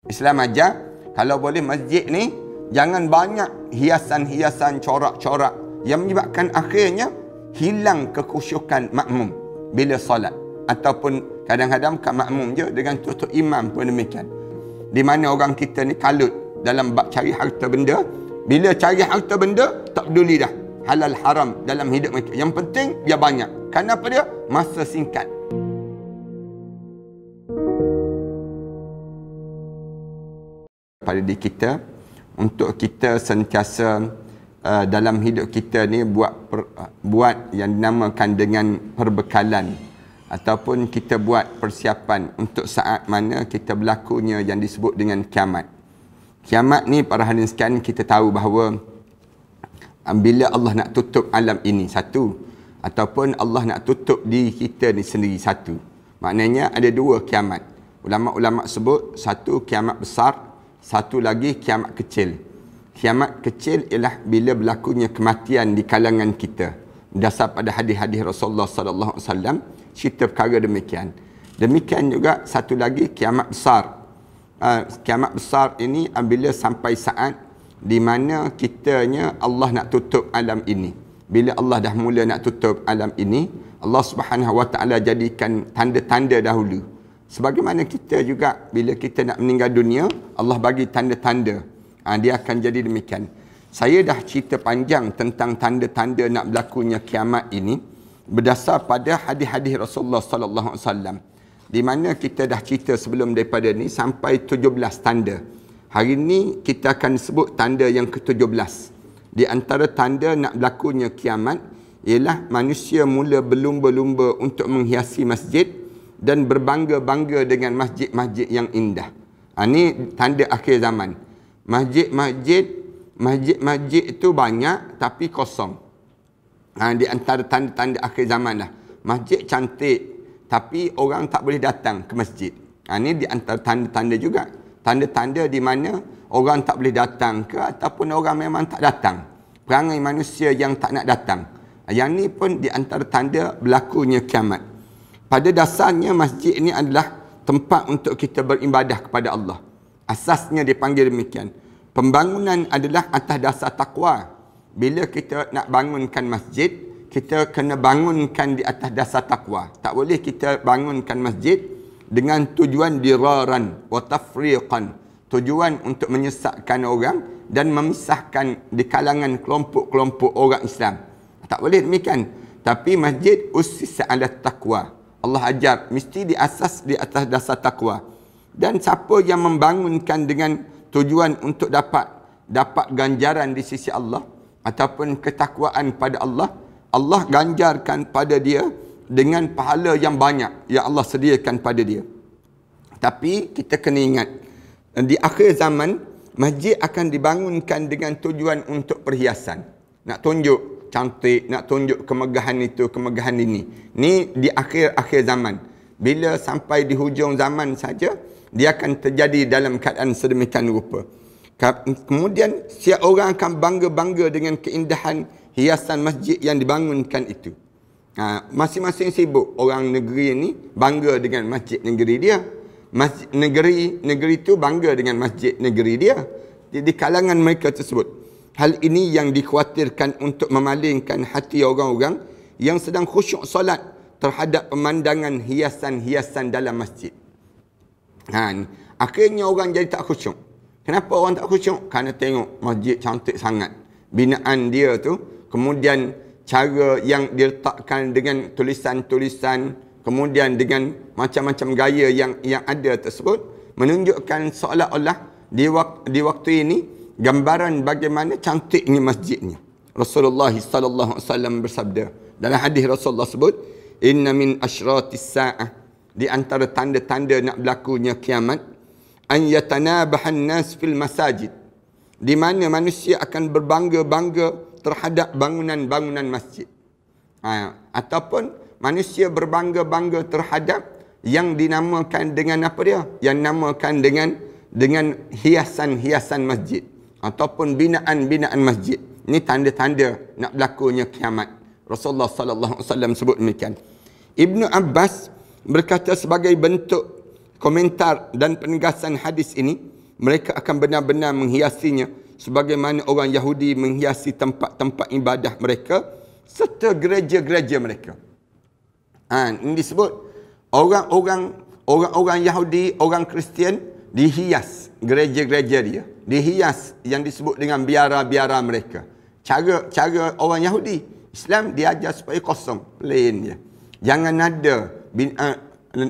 Islam ajar kalau boleh masjid ni jangan banyak hiasan-hiasan, corak-corak yang menyebabkan akhirnya hilang kekhusyukan makmum bila solat. Ataupun kadang-kadang bukan makmum je, dengan tutup imam pun demikian. Di mana orang kita ni kalut dalam bab cari harta benda. Bila cari harta benda, tak peduli dah halal haram dalam hidup mereka. Yang penting dia banyak. Kenapa dia? Masa singkat. Pada diri kita, untuk kita sentiasa dalam hidup kita ni buat yang dinamakan dengan perbekalan, ataupun kita buat persiapan untuk saat mana kita berlakunya yang disebut dengan kiamat. Kiamat ni para hadirin sekalian, kita tahu bahawa bila Allah nak tutup alam ini, satu, ataupun Allah nak tutup diri kita ni sendiri, satu. Maknanya ada dua kiamat. Ulama-ulama sebut satu kiamat besar, satu lagi kiamat kecil. Kiamat kecil ialah bila berlakunya kematian di kalangan kita. Berdasar pada hadis-hadis Rasulullah sallallahu alaihi wasallam, cerita perkara demikian. Demikian juga satu lagi kiamat besar. Kiamat besar ini bila sampai saat di mana kitanya Allah nak tutup alam ini. Bila Allah dah mula nak tutup alam ini, Allah Subhanahu wa taala jadikan tanda-tanda dahulu. Sebagaimana kita juga bila kita nak meninggal dunia, Allah bagi tanda-tanda. Dia akan jadi demikian. Saya dah cerita panjang tentang tanda-tanda nak berlakunya kiamat ini berdasar pada hadis-hadis Rasulullah sallallahu alaihi wasallam, di mana kita dah cerita sebelum daripada ni sampai 17 tanda. Hari ni kita akan sebut tanda yang ke-17. Di antara tanda nak berlakunya kiamat ialah manusia mula berlumba-lumba untuk menghiasi masjid dan berbangga-bangga dengan masjid-masjid yang indah. Ini tanda akhir zaman. Masjid itu banyak tapi kosong. Di antara tanda-tanda akhir zaman lah. Masjid cantik tapi orang tak boleh datang ke masjid. Ini di antara tanda-tanda juga. Tanda-tanda di mana orang tak boleh datang ke, ataupun orang memang tak datang. Perangai manusia yang tak nak datang. Yang ni pun di antara tanda berlakunya kiamat. Pada dasarnya masjid ini adalah tempat untuk kita beribadah kepada Allah. Asasnya dipanggil demikian. Pembangunan adalah atas dasar takwa. Bila kita nak bangunkan masjid, kita kena bangunkan di atas dasar takwa. Tak boleh kita bangunkan masjid dengan tujuan diraran wa tafriqan. Tujuan untuk menyesatkan orang dan memisahkan di kalangan kelompok-kelompok orang Islam. Tak boleh demikian. Tapi masjid ussisa ala taqwa. Allah ajar mesti diasas di atas dasar takwa. Dan siapa yang membangunkan dengan tujuan untuk dapat ganjaran di sisi Allah ataupun ketakwaan pada Allah, Allah ganjarkan pada dia dengan pahala yang banyak yang Allah sediakan pada dia. Tapi kita kena ingat, di akhir zaman masjid akan dibangunkan dengan tujuan untuk perhiasan. Nak tunjuk cantik, nak tunjuk kemegahan itu, kemegahan ini. Ni di akhir zaman. Bila sampai di hujung zaman saja, dia akan terjadi dalam keadaan sedemikian rupa. Kemudian setiap orang akan bangga-bangga dengan keindahan hiasan masjid yang dibangunkan itu. Masing-masing sibuk. Orang negeri ini bangga dengan masjid negeri dia. Negeri itu bangga dengan masjid negeri dia. Di kalangan mereka tersebut. Hal ini yang dikhawatirkan untuk memalingkan hati orang-orang yang sedang khusyuk solat terhadap pemandangan hiasan-hiasan dalam masjid. Akhirnya orang jadi tak khusyuk. Kenapa orang tak khusyuk? Kerana tengok masjid cantik sangat. Binaan dia tu, kemudian cara yang diletakkan dengan tulisan-tulisan, kemudian dengan macam-macam gaya yang ada tersebut, menunjukkan seolah-olah di waktu ini gambaran bagaimana cantiknya masjidnya. Rasulullah sallallahu alaihi wasallam bersabda dalam hadis, Rasulullah sebut, inna min asyratis sa'ah, di antara tanda-tanda nak berlakunya kiamat, an yatanabahan nas fil masajid, di mana manusia akan berbangga-bangga terhadap bangunan-bangunan masjid. Ataupun manusia berbangga-bangga terhadap yang dinamakan dengan apa dia? Yang namakan dengan hiasan-hiasan masjid ataupun binaan-binaan masjid. Ini tanda-tanda nak berlakunya kiamat. Rasulullah sallallahu alaihi wasallam sebut demikian. Ibnu Abbas berkata sebagai bentuk komentar dan penegasan hadis ini, mereka akan benar-benar menghiasinya sebagaimana orang Yahudi menghiasi tempat-tempat ibadah mereka serta gereja-gereja mereka. Ini disebut orang Yahudi, orang Kristian dihias gereja-gereja dia. Dihias yang disebut dengan biara-biara mereka. Cara orang Yahudi, Islam diajar supaya kosong, plain je. Jangan ada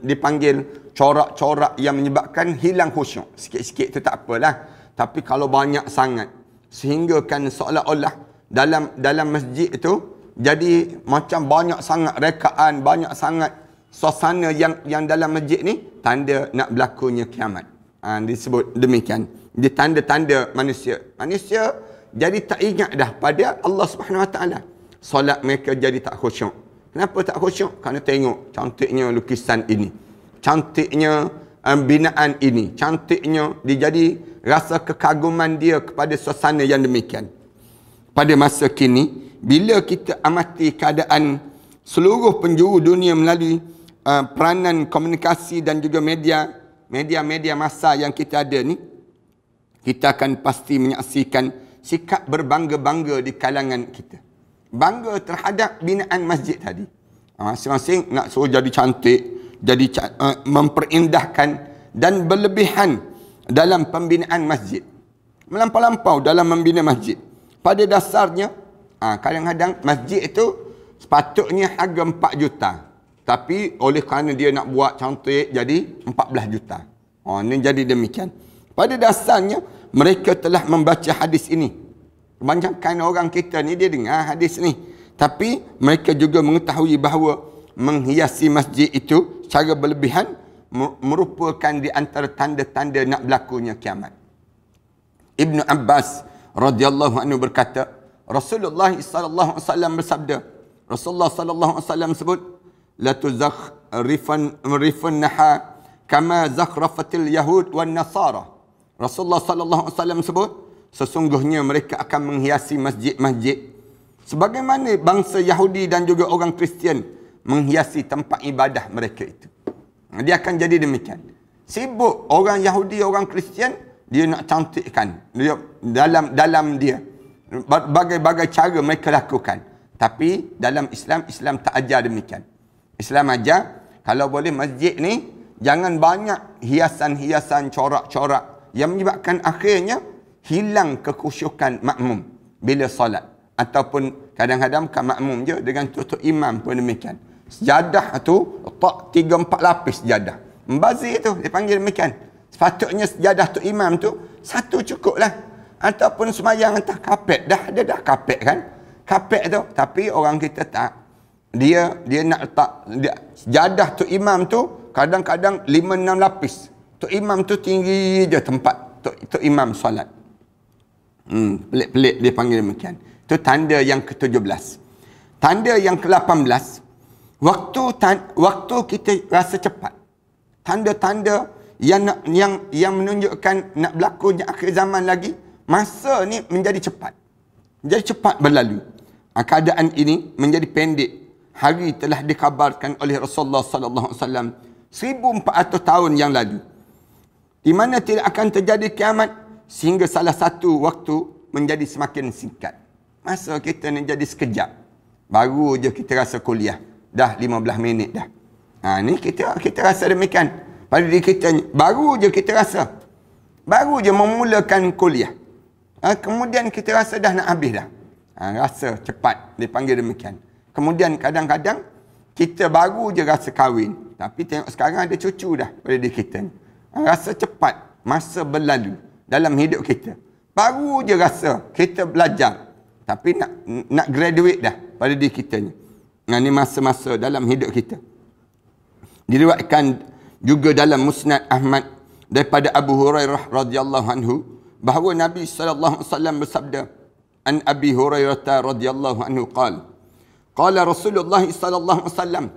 dipanggil corak-corak yang menyebabkan hilang khusyuk. Sikit-sikit tu tak apalah. Tapi kalau banyak sangat sehingga kan seolah-olah dalam masjid itu jadi macam banyak sangat rekaan, banyak sangat suasana yang dalam masjid ni tanda nak berlakunya kiamat. Disebut demikian. Dia tanda-tanda manusia. Manusia jadi tak ingat dah pada Allah Subhanahu Wa Taala. Solat mereka jadi tak khusyuk. Kenapa tak khusyuk? Kerana tengok cantiknya lukisan ini. Cantiknya binaan ini. Cantiknya dia jadi rasa kekaguman dia kepada suasana yang demikian. Pada masa kini, bila kita amati keadaan seluruh penjuru dunia melalui peranan komunikasi dan juga media massa yang kita ada ni, kita akan pasti menyaksikan sikap berbangga-bangga di kalangan kita. Bangga terhadap binaan masjid tadi. Masing-masing nak suruh jadi cantik, jadi memperindahkan dan berlebihan dalam pembinaan masjid. Melampau-lampau dalam membina masjid. Pada dasarnya, kadang-kadang masjid itu sepatutnya harga 4 juta. Tapi oleh kerana dia nak buat cantik, jadi 14 juta. Ini jadi demikian. Pada dasarnya, mereka telah membaca hadis ini. Kebanyakan orang kita ni dia dengar hadis ni. Tapi mereka juga mengetahui bahawa menghiasi masjid itu secara berlebihan merupakan di antara tanda-tanda nak berlakunya kiamat. Ibnu Abbas radhiyallahu anhu berkata, Rasulullah sallallahu alaihi wasallam bersabda, Rasulullah sallallahu alaihi wasallam sebut, la tuzakhrifan-naha kama zakhrafatil yahud wan nasara. Rasulullah sallallahu alaihi wasallam sebut, sesungguhnya mereka akan menghiasi masjid-masjid sebagaimana bangsa Yahudi dan juga orang Kristian menghiasi tempat ibadah mereka itu. Dia akan jadi demikian. Sibuk orang Yahudi, orang Kristian, dia nak cantikkan. Dia dalam dia berbagai-bagai cara mereka lakukan. Tapi dalam Islam tak ajar demikian. Islam ajar kalau boleh masjid ni jangan banyak hiasan-hiasan, corak-corak yang menyebabkan akhirnya hilang kekhusyukan makmum bila solat. Ataupun kadang-kadang bukan makmum je, dengan tutup imam pun demikian. Sejadah tu letak 3-4 lapis sejadah. Membazir tu dipanggil demikian. Sepatutnya sejadah tu imam tu satu cukup lah. Ataupun semayang atas kapet. Dah kapet kan. Kapet tu. Tapi orang kita tak. Dia nak letak sejadah tu imam tu kadang-kadang 5-6 lapis. Tu imam tu tinggi je tempat tu imam solat. Pelik-pelik dia panggil demikian. Itu tanda yang ke-17. Tanda yang ke-18, waktu kita rasa cepat. Tanda-tanda yang menunjukkan nak berlakunya akhir zaman lagi, masa ni menjadi cepat. Menjadi cepat berlalu. Keadaan ini menjadi pendek. Hari telah dikabarkan oleh Rasulullah sallallahu alaihi wasallam 1400 tahun yang lalu. Di mana tidak akan terjadi kiamat sehingga salah satu waktu menjadi semakin singkat. Masa kita ni jadi sekejap. Baru je kita rasa kuliah. Dah 15 minit dah. Ni kita rasa demikian. Pada diri kita ni. Baru je kita rasa. Baru je memulakan kuliah. Kemudian kita rasa dah nak habis dah. Rasa cepat. Dipanggil demikian. Kemudian kadang-kadang kita baru je rasa kahwin. Tapi tengok sekarang ada cucu dah pada diri kita ni. Rasa cepat. Masa berlalu dalam hidup kita. Baru je rasa kita belajar. Tapi nak graduate dah pada diri kita ni. Ini masa-masa dalam hidup kita. Diriwayatkan juga dalam Musnad Ahmad daripada Abu Hurairah radhiyallahu anhu bahawa Nabi sallallahu alaihi wasallam bersabda, an Abi Hurairah radhiyallahu anhu qala Rasulullah sallallahu alaihi wasallam,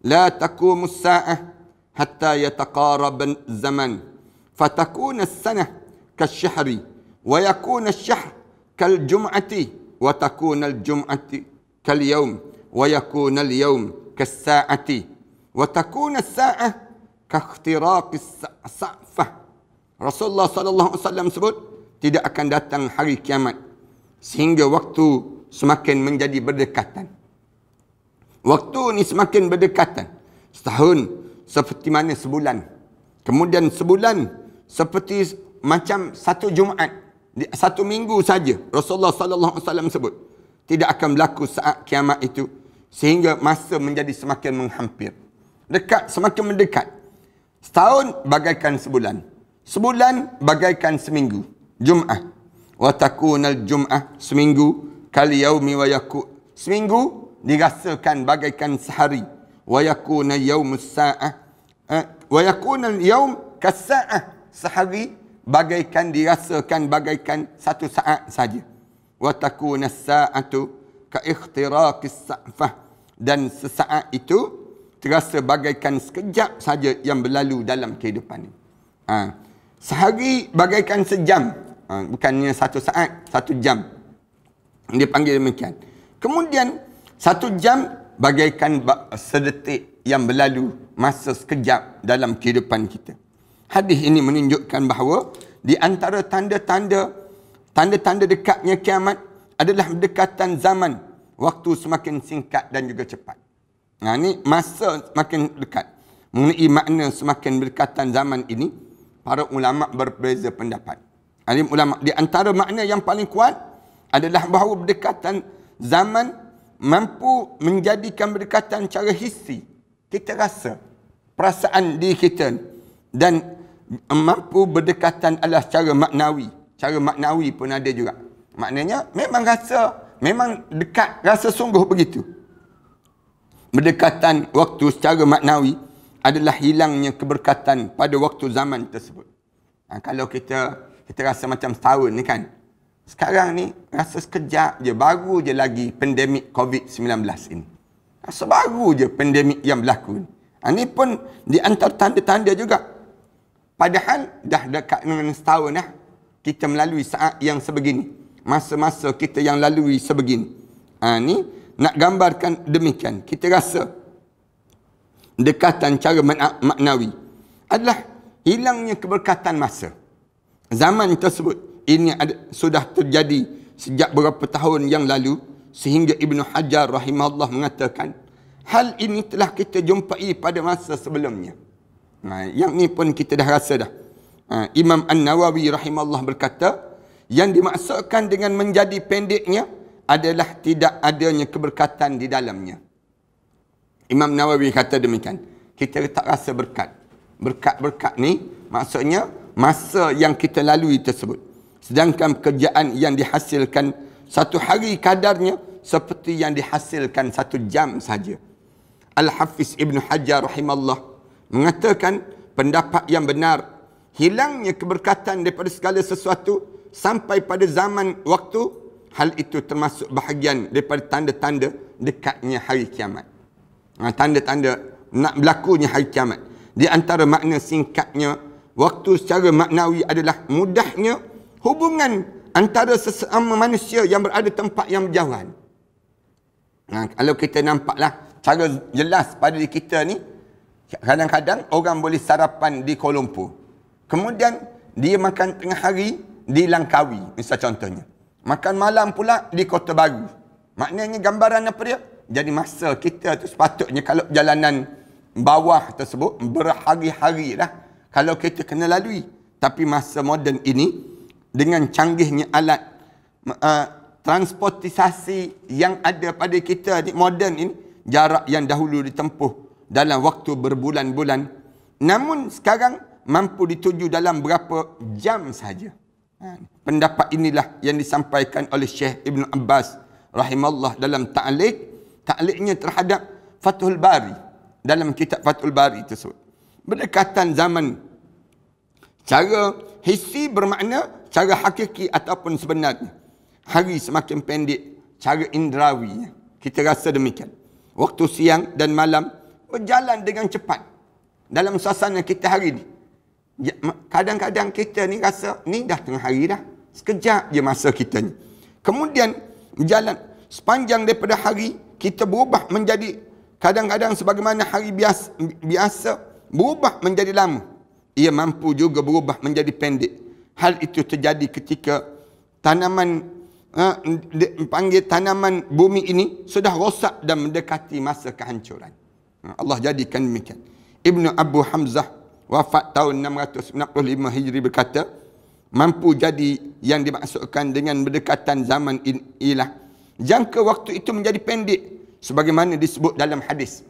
la taqumu as-sa'ah hatta yataqarab az-zaman fatakuna as-sanah kash-shahri wa yakuna ash-shahr kal-jum'ati wa takuna al-jum'ati kal-yawm wa yakuna al-yawm kas-sa'ati wa takuna as-sa'ah ka-ikhtiraqi as-sa'fah. Rasulullah sallallahu alaihi wasallam sebut tidak akan datang hari kiamat sehingga waktu semakin menjadi berdekatan. Waktu ni semakin berdekatan. Setahun seperti mana sebulan. Kemudian sebulan seperti macam satu Jumaat. Satu minggu saja Rasulullah sallallahu alaihi wasallam sebut tidak akan berlaku saat kiamat itu sehingga masa menjadi semakin menghampir. Dekat, semakin mendekat. Setahun bagaikan sebulan. Sebulan bagaikan seminggu. Jum'ah. Wa takunal jum'ah. Seminggu. Kali yaumi wa yaku. Seminggu dirasakan bagaikan sehari. Wa yakuna yaumus sa'ah. Wa yakuna yaum kas-sa'ah. Sehari bagaikan dirasakan bagaikan satu saat saja. Wa takuna as-sa'atu ka ikhtiraqis sa'fah. Dan sesaat itu terasa bagaikan sekejap saja yang berlalu dalam kehidupan ini. Sehari bagaikan sejam. Bukannya satu saat, satu jam. Dia panggil demikian. Kemudian, satu jam bagaikan sedetik yang berlalu masa sekejap dalam kehidupan kita. Hadis ini menunjukkan bahawa di antara tanda-tanda dekatnya kiamat adalah berdekatan zaman. Waktu semakin singkat dan juga cepat. Ini masa semakin dekat. Mengenai makna semakin berdekatan zaman ini, para ulama berbeza pendapat. Alim ulama di antara makna yang paling kuat adalah bahawa berdekatan zaman mampu menjadikan berdekatan cara hissi. Kita rasa perasaan diri kita dan mampu berdekatan adalah cara maknawi. Cara maknawi pun ada juga. Maknanya memang rasa, memang dekat, rasa sungguh begitu. Berdekatan waktu secara maknawi adalah hilangnya keberkatan pada waktu zaman tersebut. Kalau kita rasa macam setahun ni kan. Sekarang ni rasa sekejap je, baru je lagi pandemik COVID-19 ini. Rasa baru je pandemik yang berlaku ni. Ini pun di antara tanda-tanda juga. Padahal dah dekat dengan setahun dah kita melalui saat yang sebegini. Masa-masa kita yang lalui sebegini. Ni nak gambarkan demikian. Kita rasa dekatan cara maknawi adalah hilangnya keberkatan masa. Zaman tersebut ini sudah terjadi sejak beberapa tahun yang lalu sehingga Ibnu Hajar rahimahullah mengatakan hal ini telah kita jumpai pada masa sebelumnya. Yang ni pun kita dah rasa dah. Imam An-Nawawi rahimahullah berkata yang dimaksudkan dengan menjadi pendeknya adalah tidak adanya keberkatan di dalamnya. Imam Nawawi kata demikian. Kita tak rasa berkat. Berkat-berkat ni maksudnya masa yang kita lalui tersebut. Sedangkan pekerjaan yang dihasilkan satu hari kadarnya seperti yang dihasilkan satu jam saja. Al-Hafiz Ibn Hajar rahimahullah mengatakan pendapat yang benar hilangnya keberkatan daripada segala sesuatu sampai pada zaman waktu. Hal itu termasuk bahagian daripada tanda-tanda dekatnya hari kiamat. Tanda-tanda nak berlakunya hari kiamat. Di antara makna singkatnya, waktu secara maknawi adalah mudahnya hubungan antara sesama manusia yang berada tempat yang berjauhan. Kalau kita nampaklah cara jelas pada diri kita ni, kadang-kadang orang boleh sarapan di Kuala Lumpur. Kemudian dia makan tengah hari di Langkawi, misal contohnya. Makan malam pula di Kota Baru. Maknanya gambaran apa dia? Jadi masa kita tu sepatutnya kalau perjalanan bawah tersebut berhari-hari dah kalau kita kena lalui. Tapi masa moden ini dengan canggihnya alat transportasi yang ada pada kita ni moden ini, jarak yang dahulu ditempuh dalam waktu berbulan-bulan namun sekarang mampu dituju dalam berapa jam saja. Pendapat inilah yang disampaikan oleh Syekh Ibn Abbas rahimahullah dalam ta'liqnya terhadap Fathul Bari, dalam kitab Fathul Bari tersebut. Berdekatan zaman cara hissi bermakna cara hakiki ataupun sebenarnya. Hari semakin pendek, cara indrawinya. Kita rasa demikian. Waktu siang dan malam berjalan dengan cepat dalam suasana kita hari ini. Kadang-kadang kita ni rasa ni dah tengah hari dah. Sekejap je masa kita ni. Kemudian berjalan sepanjang daripada hari kita berubah menjadi kadang-kadang sebagaimana hari biasa berubah menjadi lama. ia mampu juga berubah menjadi pendek. Hal itu terjadi ketika tanaman panggil tanaman bumi ini sudah rosak dan mendekati masa kehancuran. Allah jadikan demikian. Ibnu Abu Hamzah wafat tahun 695 Hijri berkata, mampu jadi yang dimaksudkan dengan berdekatan zaman ialah jangka waktu itu menjadi pendek sebagaimana disebut dalam hadis.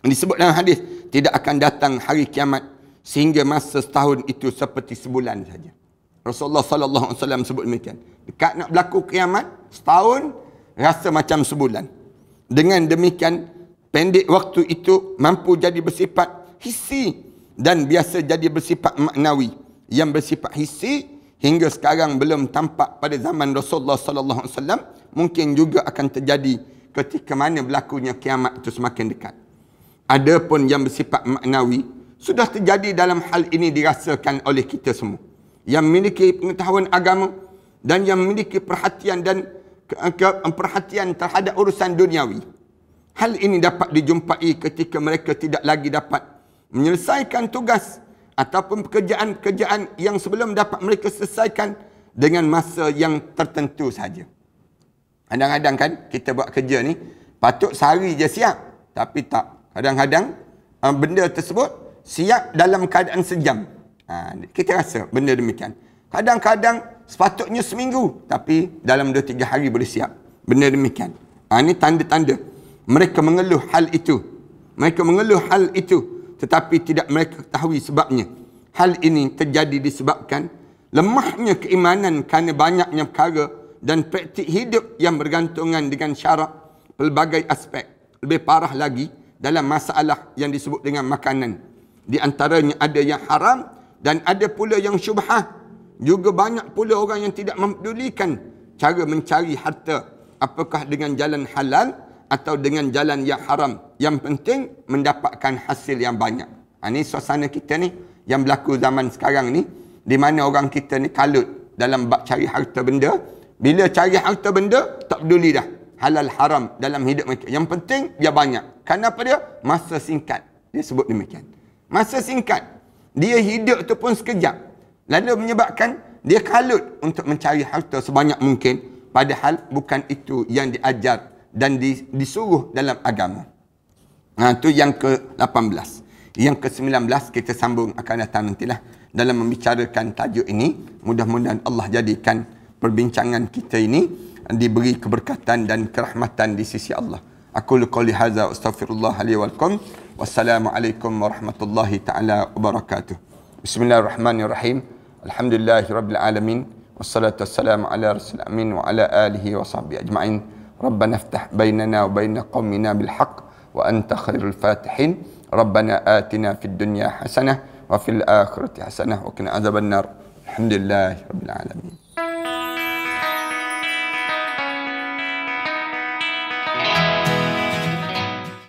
Disebut dalam hadis, tidak akan datang hari kiamat sehingga masa setahun itu seperti sebulan saja. Rasulullah sallallahu alaihi wasallam sebut demikian. Dekat nak berlaku kiamat, setahun rasa macam sebulan. Dengan demikian, pendek waktu itu mampu jadi bersifat hissi dan biasa jadi bersifat maknawi. Yang bersifat hissi hingga sekarang belum tampak pada zaman Rasulullah sallallahu alaihi wasallam, mungkin juga akan terjadi ketika mana berlakunya kiamat itu semakin dekat. Adapun yang bersifat maknawi sudah terjadi dalam hal ini dirasakan oleh kita semua yang memiliki pengetahuan agama dan yang memiliki perhatian dan perhatian terhadap urusan duniawi. Hal ini dapat dijumpai ketika mereka tidak lagi dapat menyelesaikan tugas ataupun pekerjaan-pekerjaan yang sebelum dapat mereka selesaikan dengan masa yang tertentu saja. Kadang-kadang kan kita buat kerja ni patut sehari je siap, tapi tak. Kadang-kadang benda tersebut siap dalam keadaan sejam. Kita rasa benda demikian. Kadang-kadang sepatutnya seminggu, tapi dalam 2-3 hari boleh siap. Benda demikian. Ini tanda-tanda. Mereka mengeluh hal itu. Mereka mengeluh hal itu, tetapi tidak mereka ketahui sebabnya. Hal ini terjadi disebabkan lemahnya keimanan kerana banyaknya perkara dan praktik hidup yang bergantungan dengan syarak pelbagai aspek. Lebih parah lagi dalam masalah yang disebut dengan makanan. Di antaranya ada yang haram dan ada pula yang syubhah. Juga banyak pula orang yang tidak mempedulikan cara mencari harta, apakah dengan jalan halal atau dengan jalan yang haram. Yang penting mendapatkan hasil yang banyak. Ini suasana kita ni yang berlaku zaman sekarang ni, di mana orang kita ni kalut dalam bab cari harta benda. Bila cari harta benda, tak peduli dah halal haram dalam hidup mereka. Yang penting dia banyak. Kenapa dia? Masa singkat. Dia sebut demikian. Masa singkat. Dia hidup tu pun sekejap. Lalu menyebabkan dia kalut untuk mencari harta sebanyak mungkin. Padahal bukan itu yang diajar dan disuruh dalam agama. Itu yang ke-18. Yang ke-19 kita sambung akan datang nantilah dalam membicarakan tajuk ini. Mudah-mudahan Allah jadikan perbincangan kita ini diberi keberkatan dan kerahmatan di sisi Allah. Aku qouli hadza astaghfirullah li wa lakum. Wassalamualaikum warahmatullahi taala wabarakatuh. Bismillahirrahmanirrahim. Alhamdulillahirabbil alamin. Wassalatu wassalamu ala rasul amin wa ala alihi wa sahbihi ajma'in. Rabbana iftah bainana wa bain qaumina bil haqq wa anta khairul fatihin. Rabbana atina fid dunya hasanah wa fil akhirati hasanah wa qina azabannar. Alhamdulillahirabbil alamin.